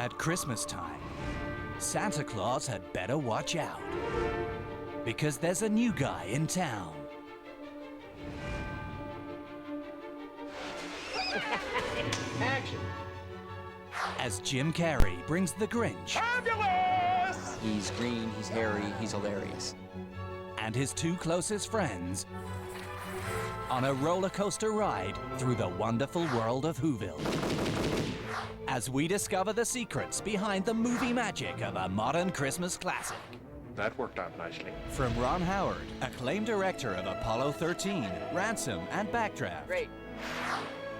At Christmas time, Santa Claus had better watch out, because there's a new guy in town. Action! As Jim Carrey brings the Grinch Fabulous! He's green, he's hairy, he's hilarious. and his two closest friends on a roller coaster ride through the wonderful world of Whoville. As we discover the secrets behind the movie magic of a modern Christmas classic. That worked out nicely. From Ron Howard, acclaimed director of Apollo 13, Ransom, and Backdraft. Great.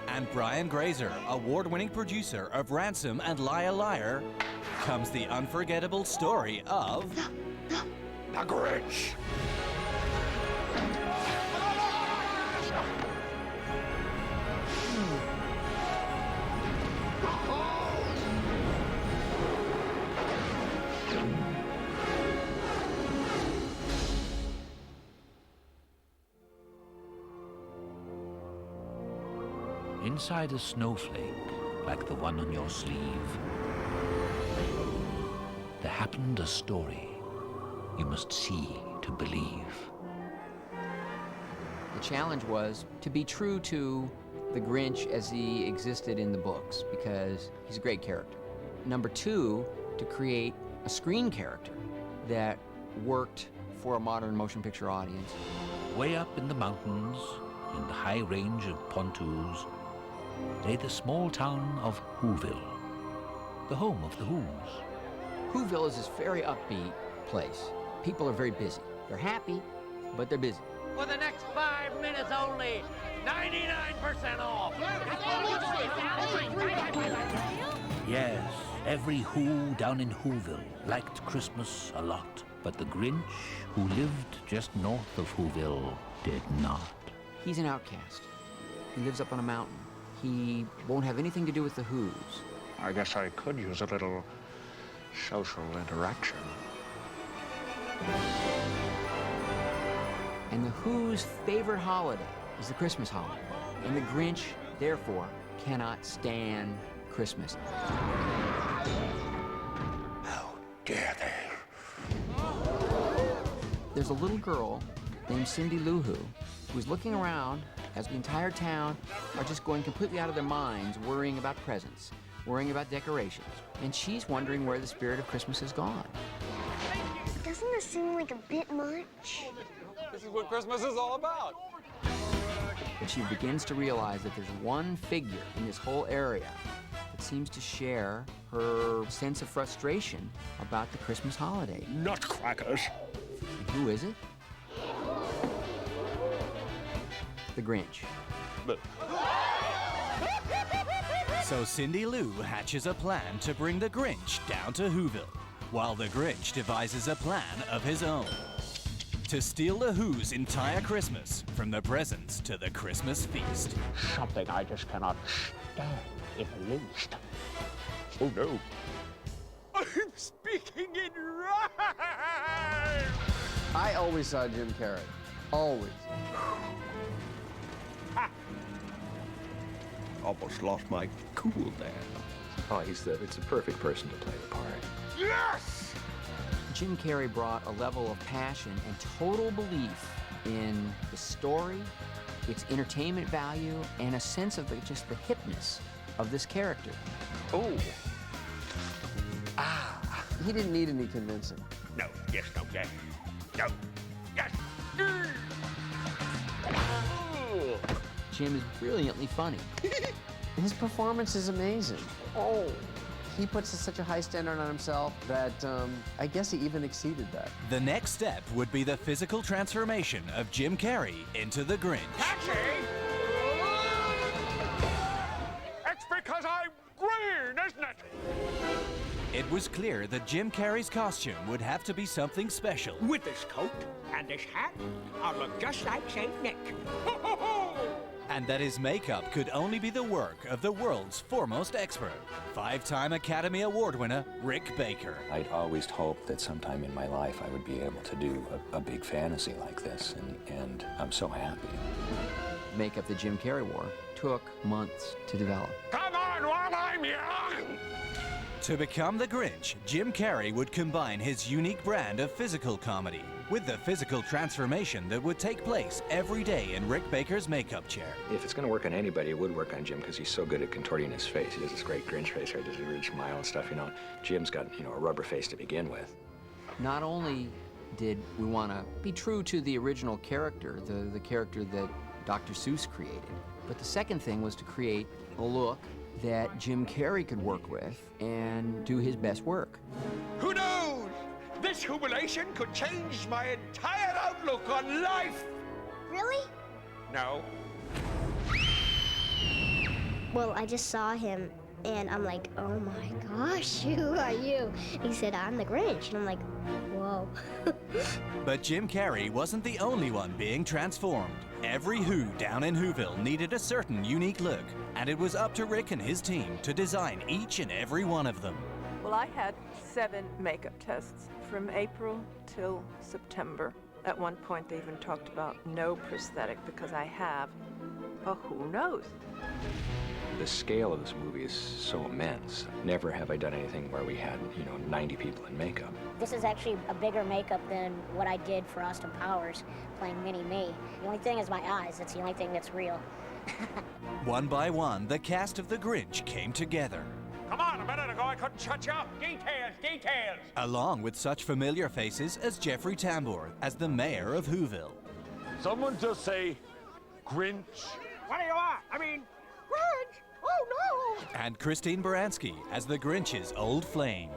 And Brian Grazer, award-winning producer of Ransom and Liar Liar, comes the unforgettable story of The Grinch! Inside a snowflake, like the one on your sleeve, there happened a story you must see to believe. The challenge was to be true to the Grinch as he existed in the books, because he's a great character. Number two, to create a screen character that worked for a modern motion picture audience. Way up in the mountains, in the high range of Pontoos, lay the small town of Whoville, the home of the Whos. Whoville is this very upbeat place. People are very busy. They're happy, but they're busy. For the next 5 minutes only, 99% off. Yes, every Who down in Whoville liked Christmas a lot, but the Grinch, who lived just north of Whoville, did not. He's an outcast. He lives up on a mountain. He won't have anything to do with the Whos. I guess I could use a little social interaction. And the Who's favorite holiday is the Christmas holiday. And the Grinch, therefore, cannot stand Christmas. How dare they? There's a little girl named Cindy Lou Who who's looking around as the entire town are just going completely out of their minds, worrying about presents, worrying about decorations. And she's wondering where the spirit of Christmas has gone. Doesn't this seem like a bit much? This is what Christmas is all about. But she begins to realize that there's one figure in this whole area that seems to share her sense of frustration about the Christmas holiday. Nutcrackers! And who is it? The Grinch. So Cindy Lou hatches a plan to bring the Grinch down to Whoville, while the Grinch devises a plan of his own to steal the Who's entire Christmas, from the presents to the Christmas feast. Something I just cannot stand in the least. Oh no. I'm speaking in rhyme! I always saw Jim Carrey. Always. Almost lost my cool there. Oh, it's the perfect person to play the part. Yes! Jim Carrey brought a level of passion and total belief in the story, its entertainment value, and a sense of just the hipness of this character. Oh. He didn't need any convincing. No, yes, no, yes. No, yes. Jim is brilliantly funny. His performance is amazing. Oh. He puts such a high standard on himself that I guess he even exceeded that. The next step would be the physical transformation of Jim Carrey into the Grinch. Taxi! It's because I'm green, isn't it? It was clear that Jim Carrey's costume would have to be something special. With this coat and this hat, I'll look just like Saint Nick. And that his makeup could only be the work of the world's foremost expert, 5-time Academy Award winner Rick Baker. I'd always hoped that sometime in my life I would be able to do a big fantasy like this, and I'm so happy. Makeup that Jim Carrey wore took months to develop. Come on while I'm young! To become the Grinch, Jim Carrey would combine his unique brand of physical comedy with the physical transformation that would take place every day in Rick Baker's makeup chair. If it's going to work on anybody, it would work on Jim because he's so good at contorting his face. He does this great Grinch face, right? Does a weird smile and stuff, you know. Jim's got, you know, a rubber face to begin with. Not only did we want to be true to the original character, the character that Dr. Seuss created, but the second thing was to create a look that Jim Carrey could work with and do his best work. Who knows? This jubilation could change my entire outlook on life. Really? No. Well, I just saw him, and I'm like, oh my gosh, who are you? He said, I'm the Grinch. And I'm like, whoa. But Jim Carrey wasn't the only one being transformed. Every Who down in Whoville needed a certain unique look, and it was up to Rick and his team to design each and every one of them. Well, I had 7 makeup tests from April till September. At one point, they even talked about no prosthetic because I have, but who knows? The scale of this movie is so immense. Never have I done anything where we had, you know, 90 people in makeup. This is actually a bigger makeup than what I did for Austin Powers playing Mini-Me. The only thing is my eyes. That's the only thing that's real. One by one, the cast of The Grinch came together. Come on, a minute ago I couldn't shut you up. Details, details. Along with such familiar faces as Jeffrey Tambor as the mayor of Whoville. Someone just say, Grinch. What do you want? I mean, Grinch? Oh, no. And Christine Baranski as the Grinch's old flame.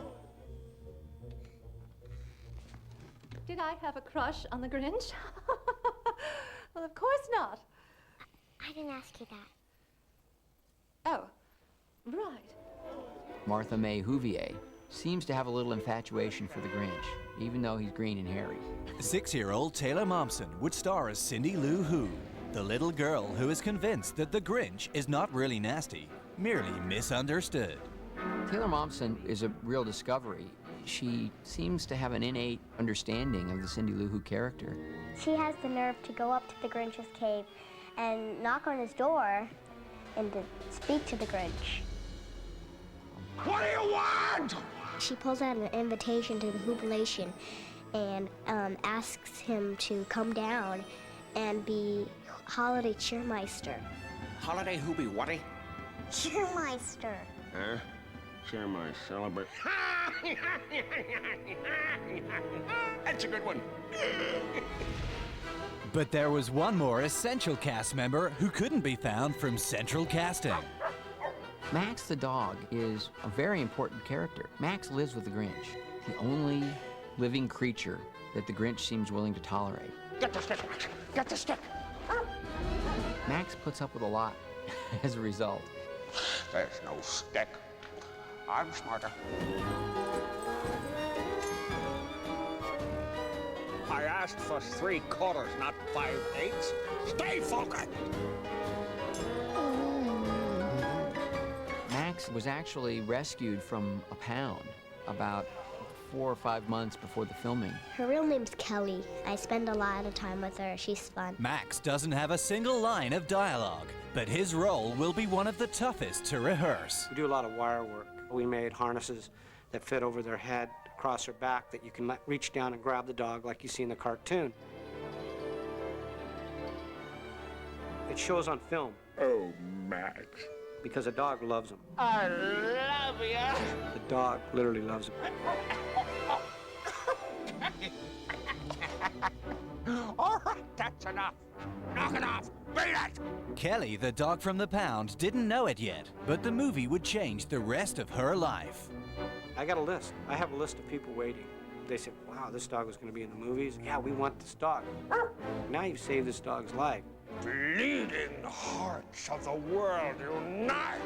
Did I have a crush on the Grinch? Well, of course not. I didn't ask you that. Oh, right. Martha May Whovier seems to have a little infatuation for the Grinch, even though he's green and hairy. 6-year-old Taylor Momsen would star as Cindy Lou Who, the little girl who is convinced that the Grinch is not really nasty, merely misunderstood. Taylor Momsen is a real discovery. She seems to have an innate understanding of the Cindy Lou Who character. She has the nerve to go up to the Grinch's cave and knock on his door and to speak to the Grinch. What do you want? She pulls out an invitation to the jubilation and asks him to come down and be holiday cheermeister. Holiday who be whaty? Cheermeister. Huh? Share my celebrate. That's a good one. But there was one more essential cast member who couldn't be found from central casting. Max the dog is a very important character. Max lives with the Grinch, the only living creature that the Grinch seems willing to tolerate. Get the stick, Max. Get the stick. Max puts up with a lot as a result. There's no stick. I'm smarter. I asked for 3/4, not 5/8. Stay focused. Max was actually rescued from a pound about 4 or 5 months before the filming. Her real name's Kelly. I spend a lot of time with her. She's fun. Max doesn't have a single line of dialogue, but his role will be one of the toughest to rehearse. We do a lot of wire work. We made harnesses that fit over their head, across their back, that you can reach down and grab the dog like you see in the cartoon. It shows on film. Oh, Max. Because a dog loves him. I love ya. The dog literally loves him. All right, that's enough. Knock it off. Beat it. Kelly, the dog from the pound, didn't know it yet, but the movie would change the rest of her life. I got a list. I have a list of people waiting. They said, wow, this dog was going to be in the movies. Yeah, we want this dog. Now you've saved this dog's life. Bleeding hearts of the world unite!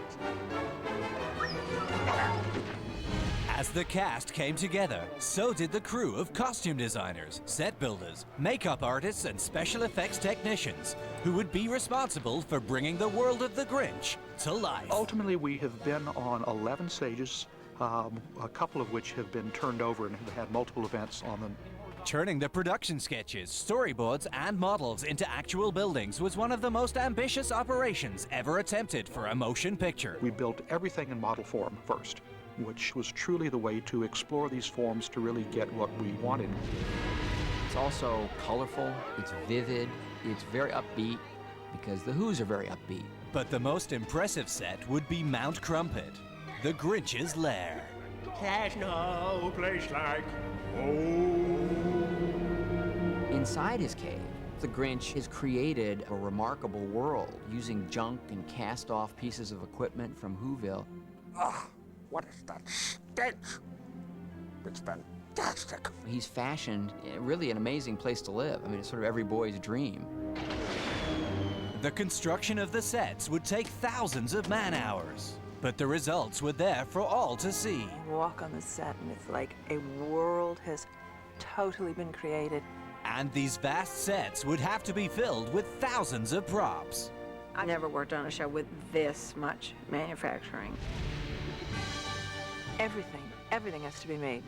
As the cast came together, so did the crew of costume designers, set builders, makeup artists, and special effects technicians, who would be responsible for bringing the world of the Grinch to life. Ultimately, we have been on 11 stages, a couple of which have been turned over and have had multiple events on them. Turning the production sketches, storyboards, and models into actual buildings was one of the most ambitious operations ever attempted for a motion picture. We built everything in model form first. which was truly the way to explore these forms to really get what we wanted. It's also colorful, it's vivid, it's very upbeat, because the Whos are very upbeat. But the most impressive set would be Mount Crumpit, the Grinch's lair. There's no place like home. Inside his cave, the Grinch has created a remarkable world using junk and cast-off pieces of equipment from Whoville. Ugh, what is that stench? It's fantastic. He's fashioned really an amazing place to live. I mean, it's sort of every boy's dream. The construction of the sets would take thousands of man-hours, but the results were there for all to see. You walk on the set and it's like a world has totally been created. And these vast sets would have to be filled with thousands of props. I never worked on a show with this much manufacturing. Everything has to be made.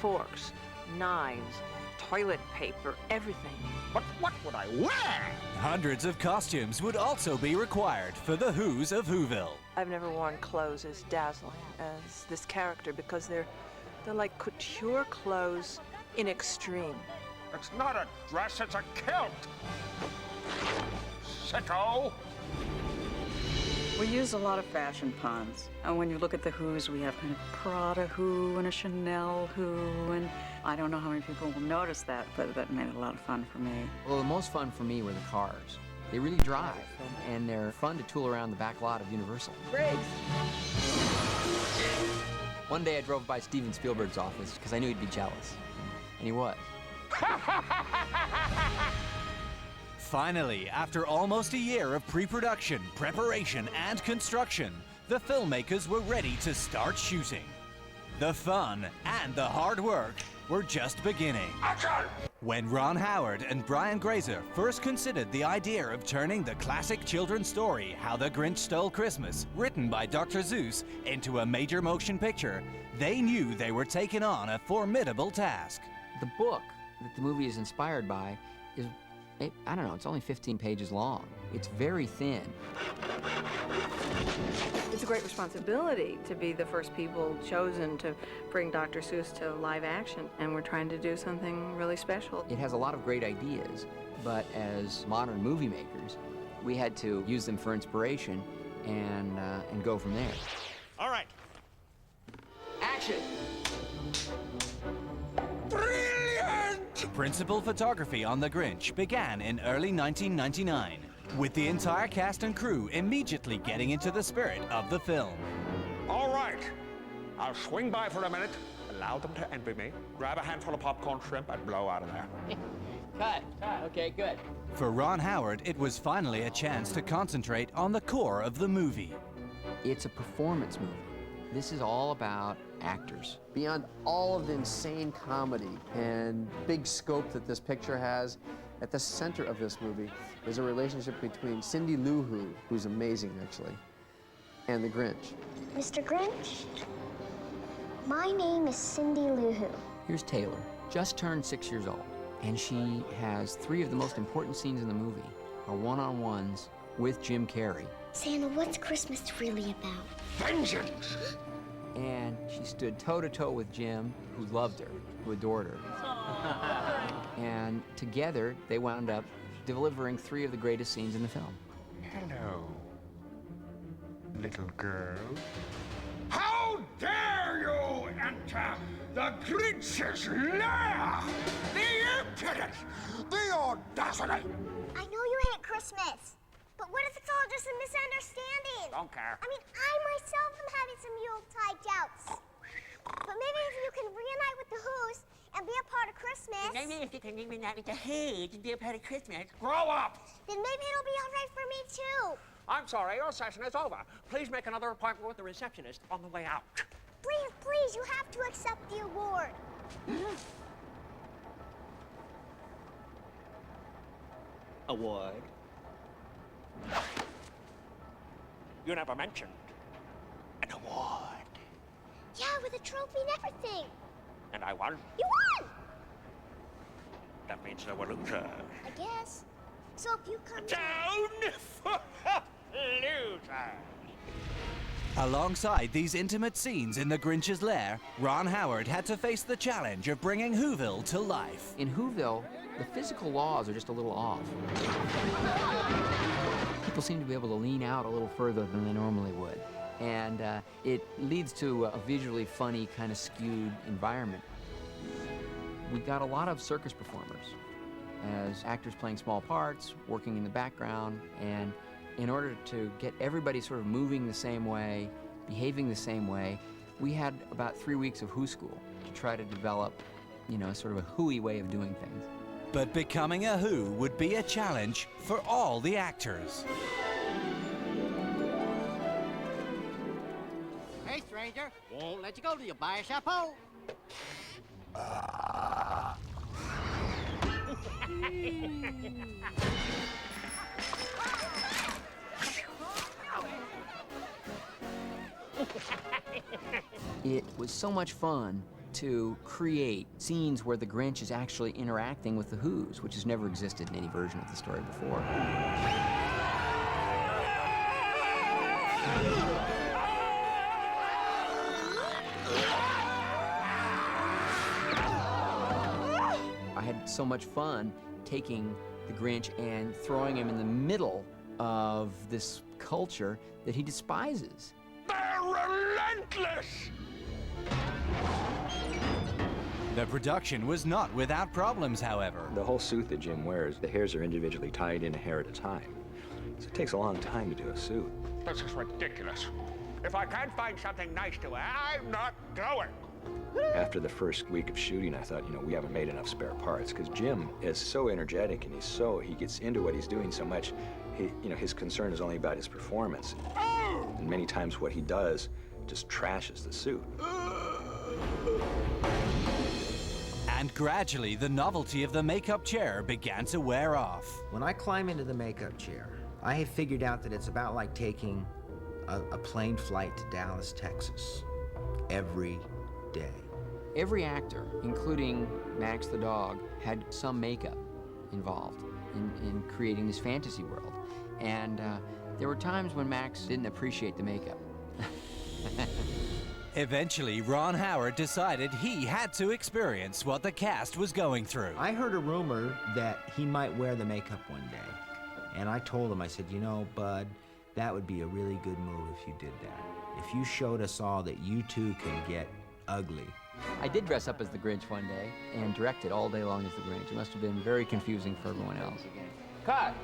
Forks, knives, toilet paper, everything. But what would I wear? Hundreds of costumes would also be required for the Whos of Whoville. I've never worn clothes as dazzling as this character because they're like couture clothes in extreme. It's not a dress, it's a kilt. Sicko. We use a lot of fashion puns. And when you look at the Whos, we have kind of Prada Who and a Chanel Who, and I don't know how many people will notice that, but that made it a lot of fun for me. Well, the most fun for me were the cars. They really drive, and they're fun to tool around the back lot of Universal. Brakes! One day I drove by Steven Spielberg's office because I knew he'd be jealous, and he was. Finally, after almost a year of pre-production, preparation, and construction, the filmmakers were ready to start shooting. The fun and the hard work were just beginning. When Ron Howard and Brian Grazer first considered the idea of turning the classic children's story, How the Grinch Stole Christmas, written by Dr. Seuss, into a major motion picture, they knew they were taking on a formidable task. The book that the movie is inspired by is, I don't know, it's only 15 pages long. It's very thin. It's a great responsibility to be the first people chosen to bring Dr. Seuss to live action, and we're trying to do something really special. It has a lot of great ideas, but as modern movie makers, we had to use them for inspiration and go from there. All right. Action! Principal photography on The Grinch began in early 1999, with the entire cast and crew immediately getting into the spirit of the film. All right. I'll swing by for a minute, allow them to envy me, grab a handful of popcorn shrimp, and blow out of there. Cut. Okay, good. For Ron Howard, it was finally a chance to concentrate on the core of the movie. It's a performance movie. This is all about actors. Beyond all of the insane comedy and big scope that this picture has, at the center of this movie is a relationship between Cindy Lou Who, who's amazing actually, and the Grinch. Mr. Grinch, my name is Cindy Lou Who. Here's Taylor, just turned 6 years old, and she has 3 of the most important scenes in the movie are one-on-ones with Jim Carrey. Santa, what's Christmas really about? Vengeance! And she stood toe-to-toe with Jim, who loved her, who adored her. And together, they wound up delivering 3 of the greatest scenes in the film. Hello, little girl. How dare you enter the Grinch's lair! The impudence! The audacity! I know you hate Christmas, but what if it's all just a misunderstanding? Don't care. I mean, I myself am having some Yuletide doubts. But maybe if you can reunite with the Whos and be a part of Christmas... Maybe if you can reunite with the Whos and be a part of Christmas... Grow up! Then maybe it'll be all right for me, too. I'm sorry, your session is over. Please make another appointment with the receptionist on the way out. Please, please, you have to accept the award. Award? You never mentioned an award. Yeah, with a trophy and everything. And I won. You won! That means there were losers. I guess. So if you come down for a loser. Alongside these intimate scenes in the Grinch's lair, Ron Howard had to face the challenge of bringing Whoville to life. In Whoville, the physical laws are just a little off. People seem to be able to lean out a little further than they normally would. And it leads to a visually funny, kind of skewed environment. We got a lot of circus performers as actors playing small parts, working in the background, and in order to get everybody sort of moving the same way, behaving the same way, we had about 3 weeks of Who school to try to develop, you know, sort of a Who-y way of doing things. But becoming a Who would be a challenge for all the actors. Hey, stranger, won't let you go till you buy a chapeau. It was so much fun to create scenes where the Grinch is actually interacting with the Who's, which has never existed in any version of the story before. I had so much fun taking the Grinch and throwing him in the middle of this culture that he despises. They're relentless! The production was not without problems, however. The whole suit that Jim wears, the hairs are individually tied in a hair at a time. So it takes a long time to do a suit. This is ridiculous. If I can't find something nice to wear, I'm not going. After the first week of shooting, I thought, you know, we haven't made enough spare parts, because Jim is so energetic and he gets into what he's doing so much, his concern is only about his performance. And many times what he does just trashes the suit. And gradually, the novelty of the makeup chair began to wear off. When I climb into the makeup chair, I have figured out that it's about like taking a plane flight to Dallas, Texas, every day. Every actor, including Max the dog, had some makeup involved in creating this fantasy world. And there were times when Max didn't appreciate the makeup. Eventually, Ron Howard decided he had to experience what the cast was going through. I heard a rumor that he might wear the makeup one day. And I told him, I said, you know, Bud, that would be a really good move if you did that. If you showed us all that you too can get ugly. I did dress up as the Grinch one day and directed all day long as the Grinch. It must have been very confusing for everyone else. Cut!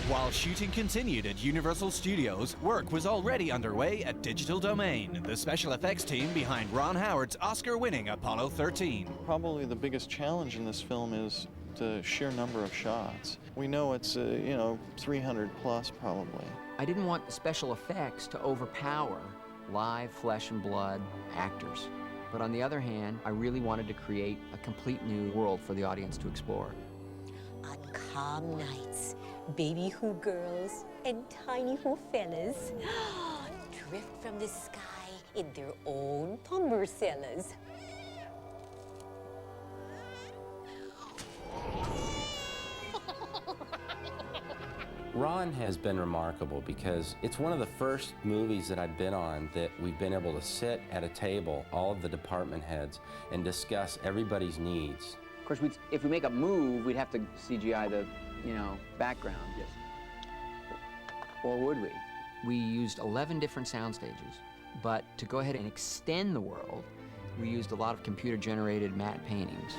While shooting continued at Universal Studios, work was already underway at Digital Domain, the special effects team behind Ron Howard's Oscar-winning Apollo 13. Probably the biggest challenge in this film is the sheer number of shots. We know it's, 300 plus probably. I didn't want the special effects to overpower live flesh and blood actors. But on the other hand, I really wanted to create a complete new world for the audience to explore. On calm nights, baby Who girls and tiny Who fellas drift from the sky in their own Pommercellas. Ron has been remarkable because it's one of the first movies that I've been on that we've been able to sit at a table, all of the department heads, and discuss everybody's needs. Of course, if we make a move, we'd have to CGI the, background. Yes. Or would we? We used 11 different sound stages, but to go ahead and extend the world, we used a lot of computer-generated matte paintings.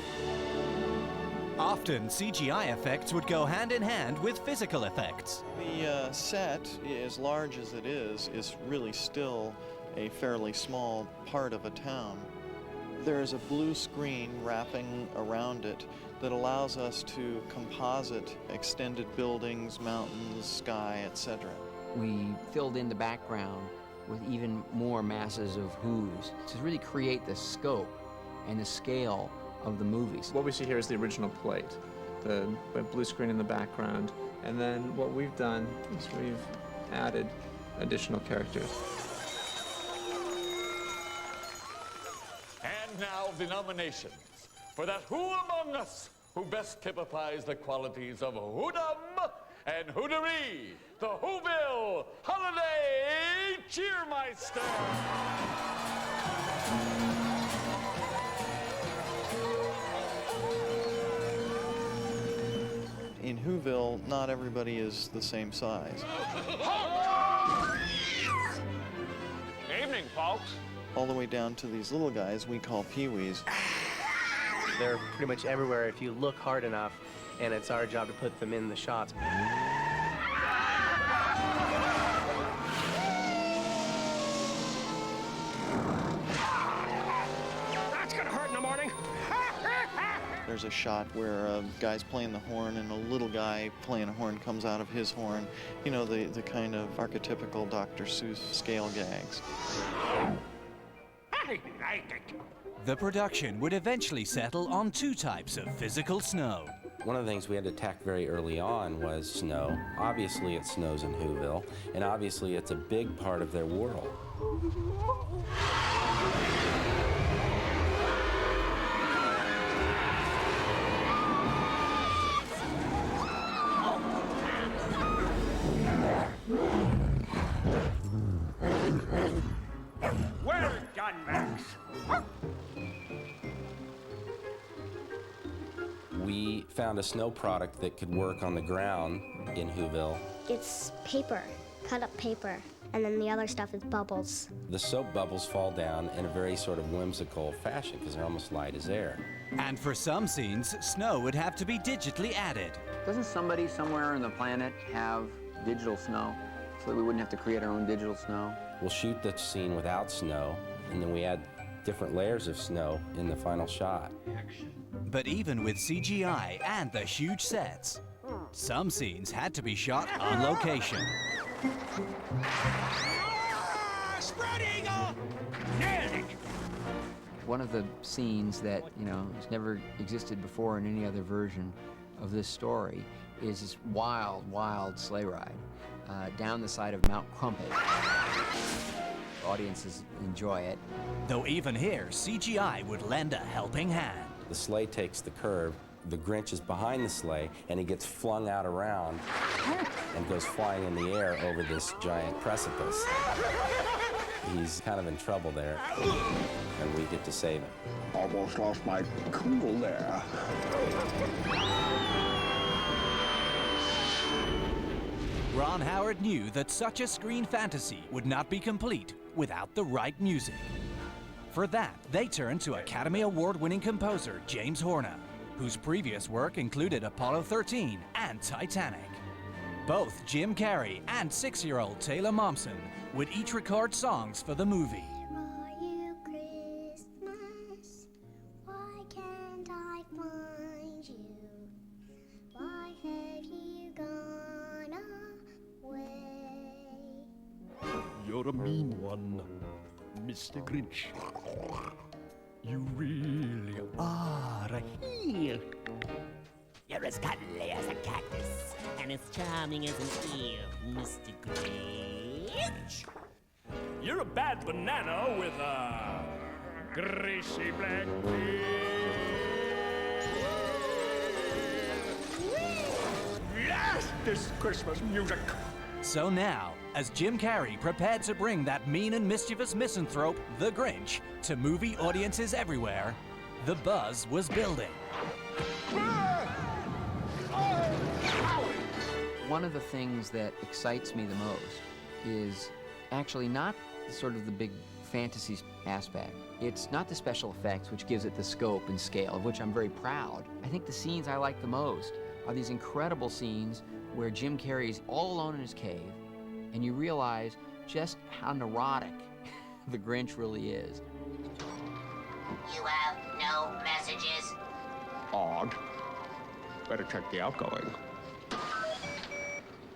Often, CGI effects would go hand in hand with physical effects. The set, as large as it is really still a fairly small part of a town. There's a blue screen wrapping around it that allows us to composite extended buildings, mountains, sky, etc. We filled in the background with even more masses of Who's to really create the scope and the scale of the movies. What we see here is the original plate, the blue screen in the background, and then what we've done is we've added additional characters. And now the nominations for that Who among us who best typifies the qualities of Whodom and Whodoree, the Whoville Holiday Cheermeister! In Whoville, not everybody is the same size. Evening, folks. All the way down to these little guys we call peewees. They're pretty much everywhere if you look hard enough, and it's our job to put them in the shots. That's gonna hurt in the morning. There's a shot where a guy's playing the horn and a little guy playing a horn comes out of his horn. You know, the kind of archetypical Dr. Seuss scale gags. I like it. The production would eventually settle on two types of physical snow. One of the things we had to tack very early on was snow. Obviously it snows in Whoville, and obviously it's a big part of their world. Well done, Max. We found a snow product that could work on the ground in Whoville. It's paper, cut up paper, and then the other stuff is bubbles. The soap bubbles fall down in a very sort of whimsical fashion because they're almost light as air. And for some scenes, snow would have to be digitally added. Doesn't somebody somewhere on the planet have digital snow so that we wouldn't have to create our own digital snow? We'll shoot the scene without snow, and then we add different layers of snow in the final shot. But even with CGI and the huge sets, some scenes had to be shot on location. Spread eagle! Nailed it! One of the scenes that, has never existed before in any other version of this story is this wild, wild sleigh ride down the side of Mount Crumpit. Audiences enjoy it. Though even here, CGI would lend a helping hand. The sleigh takes the curve, the Grinch is behind the sleigh, and he gets flung out around and goes flying in the air over this giant precipice. He's kind of in trouble there, and we get to save him. Almost lost my cool there. Ron Howard knew that such a screen fantasy would not be complete without the right music. For that, they turned to Academy Award-winning composer James Horner, whose previous work included Apollo 13 and Titanic. Both Jim Carrey and 6-year-old Taylor Momsen would each record songs for the movie. You're a mean one, Mr. Grinch. You really are a heel. You're as cuddly as a cactus and as charming as an eel, Mr. Grinch. You're a bad banana with a greasy black beard. Yes, this Christmas music. So now, as Jim Carrey prepared to bring that mean and mischievous misanthrope, the Grinch, to movie audiences everywhere, the buzz was building. One of the things that excites me the most is actually not sort of the big fantasy aspect. It's not the special effects, which gives it the scope and scale, of which I'm very proud. I think the scenes I like the most are these incredible scenes where Jim Carrey's all alone in his cave, and you realize just how neurotic the Grinch really is. You have no messages? Odd. Better check the outgoing.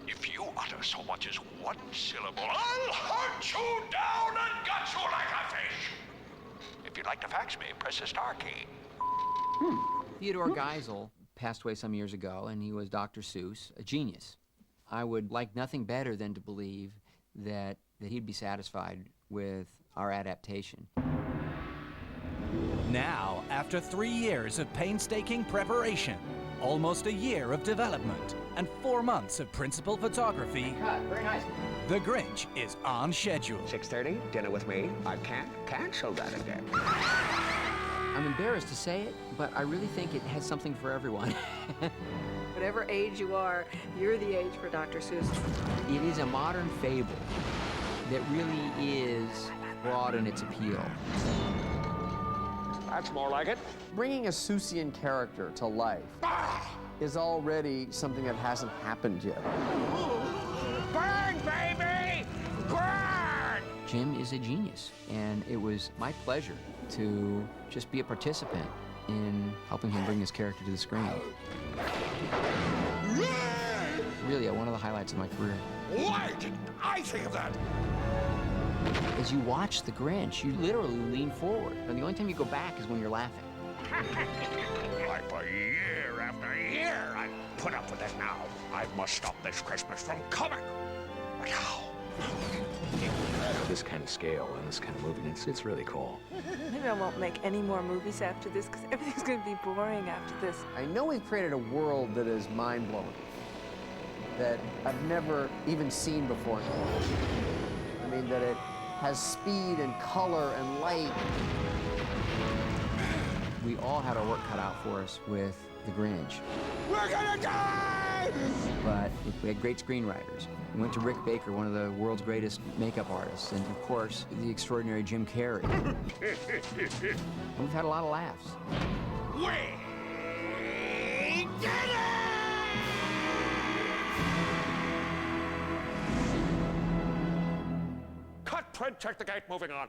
If you utter so much as one syllable, I'll hunt you down and gut you like a fish. If you'd like to fax me, press the star key. Theodore Geisel passed away some years ago, and he was Dr. Seuss, a genius. I would like nothing better than to believe that he'd be satisfied with our adaptation. Now, after 3 years of painstaking preparation, almost a year of development, and 4 months of principal photography, Cut. Very nice. The Grinch is on schedule. 6:30, dinner with me. I can't cancel that again. I'm embarrassed to say it, but I really think it has something for everyone. Whatever age you are, you're the age for Dr. Seuss. It is a modern fable that really is broad in its appeal. That's more like it. Bringing a Seussian character to life is already something that hasn't happened yet. Burn, baby! Burn! Jim is a genius, and it was my pleasure to just be a participant in helping him bring this character to the screen. Really, one of the highlights of my career. Why didn't I think of that? As you watch The Grinch, you literally lean forward, and the only time you go back is when you're laughing. Like for year after year, I've put up with it now. I must stop this Christmas from coming. But how? This kind of scale and this kind of movie, it's really cool. Maybe I won't make any more movies after this because everything's going to be boring after this. I know we've created a world that is mind-blowing, that I've never even seen before. I mean, that it has speed and color and light. We all had our work cut out for us with The Grinch. We're gonna die! But we had great screenwriters. We went to Rick Baker, one of the world's greatest makeup artists, and of course, the extraordinary Jim Carrey. And we've had a lot of laughs. We did it! Cut, Fred, check the gate, moving on.